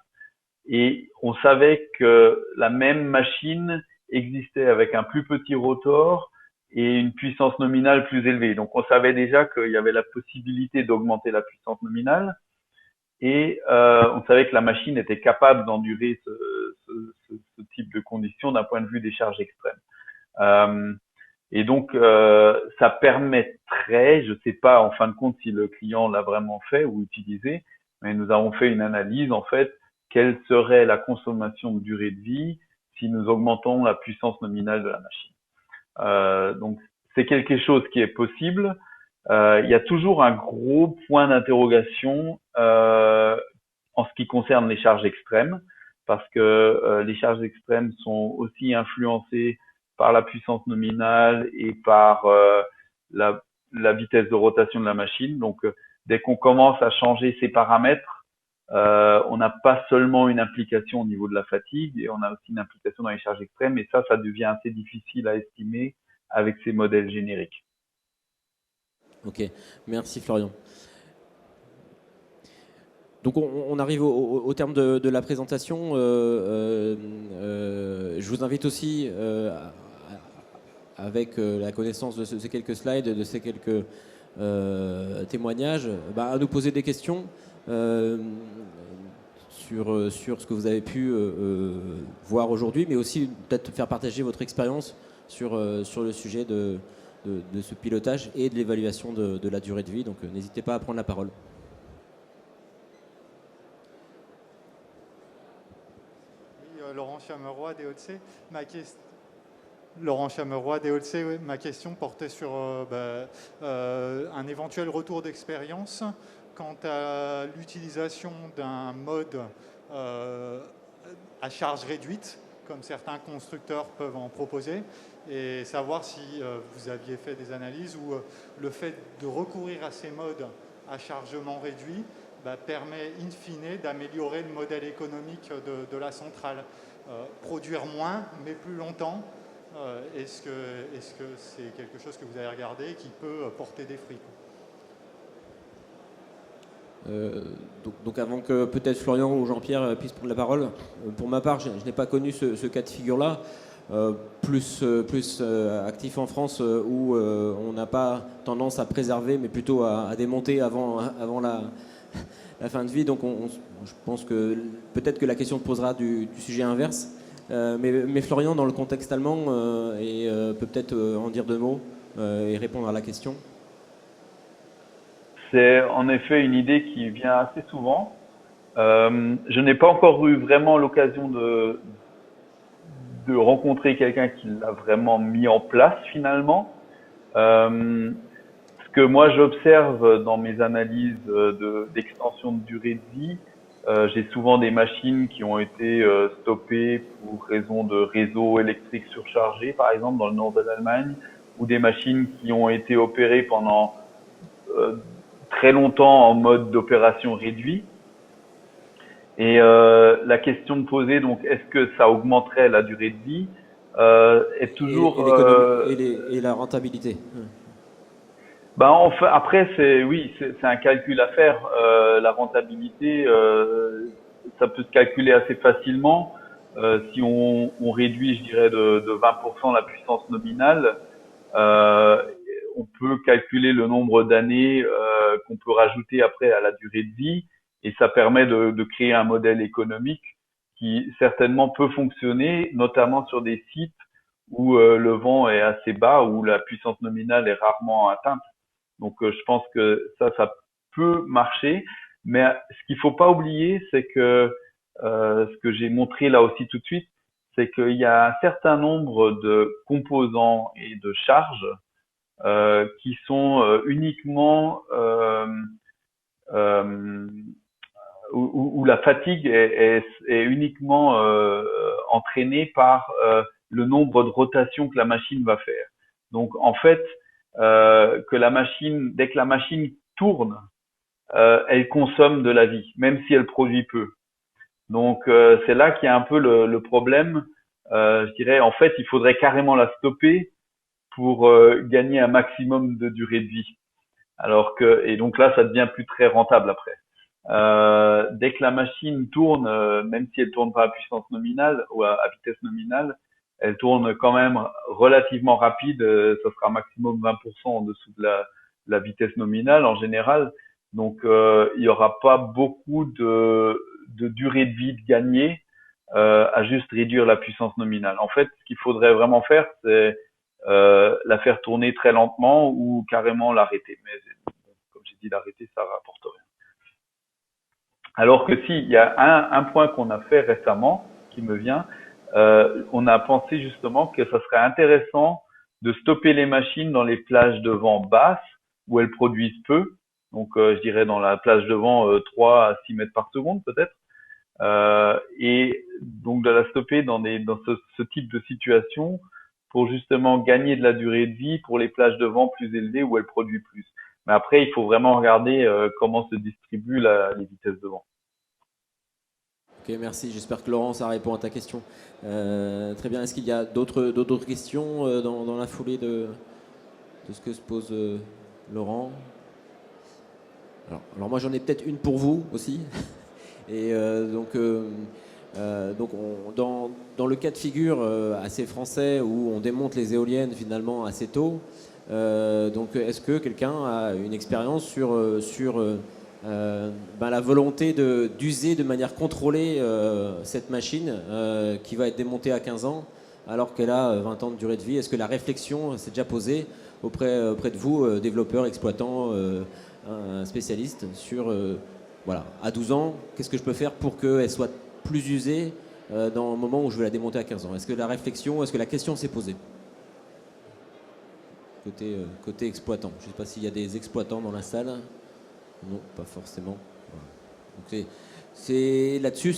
et on savait que la même machine existait avec un plus petit rotor et une puissance nominale plus élevée. Donc on savait déjà qu'il y avait la possibilité d'augmenter la puissance nominale, et on savait que la machine était capable d'endurer ce type de conditions d'un point de vue des charges extrêmes. Et donc, ça permettrait, je ne sais pas en fin de compte si le client l'a vraiment fait ou utilisé, mais nous avons fait une analyse en fait, quelle serait la consommation de durée de vie si nous augmentons la puissance nominale de la machine. Donc, c'est quelque chose qui est possible. Il y a toujours un gros point d'interrogation en ce qui concerne les charges extrêmes, parce que les charges extrêmes sont aussi influencées par la puissance nominale et par la vitesse de rotation de la machine. Donc, dès qu'on commence à changer ces paramètres, on n'a pas seulement une implication au niveau de la fatigue, et on a aussi une implication dans les charges extrêmes, et ça devient assez difficile à estimer avec ces modèles génériques. Ok, merci Florian. Donc on arrive au terme de la présentation. Je vous invite aussi, avec la connaissance de ces quelques slides, de ces quelques témoignages, à nous poser des questions sur ce que vous avez pu voir aujourd'hui, mais aussi peut-être faire partager votre expérience sur le sujet de ce pilotage et de l'évaluation de la durée de vie. Donc n'hésitez pas à prendre la parole. Laurent Chameroy des Hauts-de-Sey. Laurent Chameroy des Hauts-de-Sey, oui. Ma question portait sur un éventuel retour d'expérience quant à l'utilisation d'un mode à charge réduite, comme certains constructeurs peuvent en proposer, et savoir si vous aviez fait des analyses où le fait de recourir à ces modes à chargement réduit permet in fine d'améliorer le modèle économique de la centrale. Produire moins, mais plus longtemps, est-ce que c'est quelque chose que vous avez regardé et qui peut porter des fruits? Donc avant que peut-être Florian ou Jean-Pierre puissent prendre la parole, pour ma part, je n'ai pas connu ce cas de figure-là. Plus actif en France où on n'a pas tendance à préserver, mais plutôt à démonter avant la fin de vie. Donc je pense que peut-être que la question se posera du sujet inverse. Mais Florian, dans le contexte allemand, peut peut-être en dire deux mots et répondre à la question. C'est en effet une idée qui vient assez souvent. Je n'ai pas encore eu vraiment l'occasion de rencontrer quelqu'un qui l'a vraiment mis en place finalement. Ce que moi j'observe dans mes analyses d'extension de durée de vie, j'ai souvent des machines qui ont été stoppées pour raison de réseau électrique surchargé, par exemple dans le nord de l'Allemagne, ou des machines qui ont été opérées pendant très longtemps en mode d'opération réduit. Et la question de poser, donc, est-ce que ça augmenterait la durée de vie, est toujours et la rentabilité. Enfin, après, c'est un calcul à faire. La rentabilité, ça peut se calculer assez facilement. Si on réduit, je dirais, de 20% la puissance nominale, on peut calculer le nombre d'années qu'on peut rajouter après à la durée de vie, et ça permet de créer un modèle économique qui certainement peut fonctionner, notamment sur des sites où le vent est assez bas, où la puissance nominale est rarement atteinte. Donc je pense que ça peut marcher, mais ce qu'il faut pas oublier, c'est que ce que j'ai montré là aussi tout de suite, c'est qu'il y a un certain nombre de composants et de charges qui sont uniquement où la fatigue est uniquement entraînée par le nombre de rotations que la machine va faire. Donc en fait, dès que la machine tourne, elle consomme de la vie, même si elle produit peu. Donc c'est là qu'il y a un peu le problème. Je dirais, en fait, il faudrait carrément la stopper pour gagner un maximum de durée de vie. Et donc là, ça devient plus très rentable après. Dès que la machine tourne, même si elle tourne pas à puissance nominale ou à vitesse nominale, elle tourne quand même relativement rapide. Ça sera maximum 20% en dessous de la vitesse nominale en général. Donc il y aura pas beaucoup de durée de vie de gagner à juste réduire la puissance nominale. En fait, ce qu'il faudrait vraiment faire, c'est la faire tourner très lentement ou carrément l'arrêter. Mais comme j'ai dit, l'arrêter, ça rapporte rien. Alors que si, il y a un point qu'on a fait récemment qui me vient, on a pensé justement que ça serait intéressant de stopper les machines dans les plages de vent basses où elles produisent peu. Donc je dirais dans la plage de vent 3 à 6 mètres par seconde peut-être. Et donc de la stopper dans ce type de situation pour justement gagner de la durée de vie pour les plages de vent plus élevées où elle produit plus. Mais après, il faut vraiment regarder comment se distribuent les vitesses de vent. Ok, merci. J'espère que Laurent, ça répond à ta question. Très bien. Est-ce qu'il y a d'autres questions dans la foulée de ce que se pose Laurent. Alors moi j'en ai peut-être une pour vous aussi. Et dans le cas de figure assez français où on démonte les éoliennes finalement assez tôt, donc est-ce que quelqu'un a une expérience sur la volonté d'user de manière contrôlée cette machine qui va être démontée à 15 ans alors qu'elle a 20 ans de durée de vie? Est-ce que la réflexion s'est déjà posée auprès de vous, développeurs, exploitants, spécialistes, sur voilà, à 12 ans, qu'est-ce que je peux faire pour qu'elle soit plus usée dans le moment où je vais la démonter à 15 ans? Est-ce que la question s'est posée côté exploitant? Je ne sais pas s'il y a des exploitants dans la salle. Non, pas forcément. Voilà. Donc c'est là-dessus,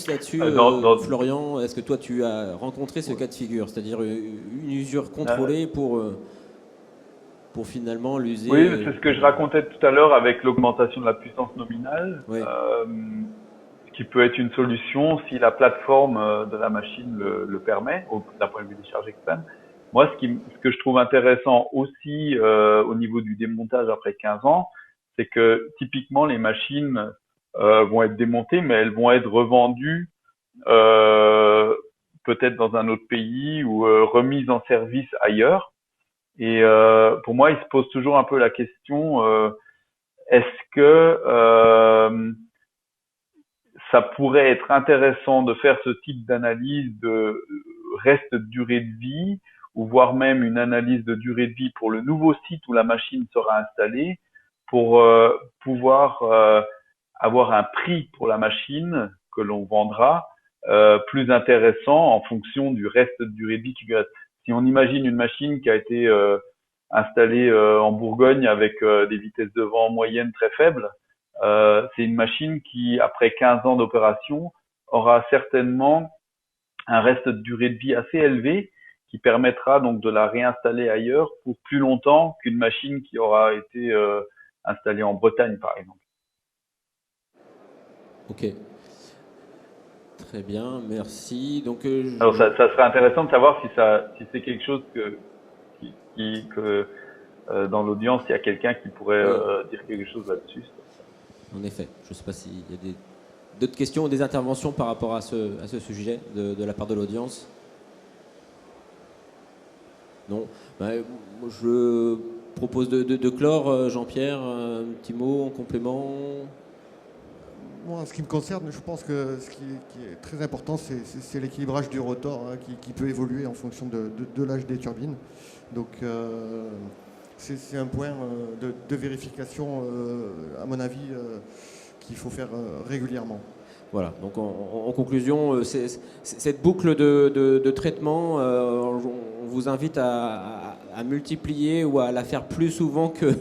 Florian, est-ce que toi tu as rencontré ce cas de figure, c'est-à-dire une usure contrôlée pour finalement l'user? Oui, c'est ce que je racontais tout à l'heure avec l'augmentation de la puissance nominale, Oui. Qui peut être une solution si la plateforme de la machine le permet, d'un point de vue des charges externes. Moi, ce que je trouve intéressant aussi au niveau du démontage après 15 ans, c'est que typiquement les machines vont être démontées, mais elles vont être revendues peut-être dans un autre pays ou remises en service ailleurs. Et pour moi, il se pose toujours un peu la question, est-ce que ça pourrait être intéressant de faire ce type d'analyse de reste de durée de vie, ou voire même une analyse de durée de vie pour le nouveau site où la machine sera installée, pour pouvoir avoir un prix pour la machine que l'on vendra plus intéressant en fonction du reste de durée de vie qui reste. Si on imagine une machine qui a été installée en Bourgogne avec des vitesses de vent moyennes très faibles, c'est une machine qui, après 15 ans d'opération, aura certainement un reste de durée de vie assez élevé qui permettra donc de la réinstaller ailleurs pour plus longtemps qu'une machine qui aura été installée en Bretagne, par exemple. Ok. Très bien, merci. Donc, alors ça serait intéressant de savoir si c'est quelque chose que dans l'audience, il y a quelqu'un qui pourrait dire quelque chose là-dessus. En effet, je ne sais pas s'il y a d'autres questions ou des interventions par rapport à ce sujet de la part de l'audience. Non. Je propose de clore, Jean-Pierre, un petit mot en complément. Moi, en ce qui me concerne, je pense que ce qui est très important, c'est l'équilibrage du rotor qui peut évoluer en fonction de l'âge des turbines. Donc, c'est un point de vérification, à mon avis, qu'il faut faire régulièrement. Voilà, donc en conclusion, cette boucle de traitement, on vous invite à multiplier ou à la faire plus souvent que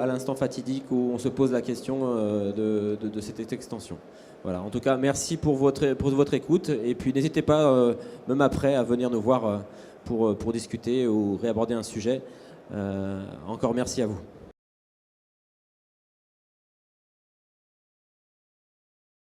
à l'instant fatidique où on se pose la question de cette extension. Voilà, en tout cas, merci pour votre écoute, et puis n'hésitez pas, même après, à venir nous voir pour discuter ou réaborder un sujet. Encore merci à vous.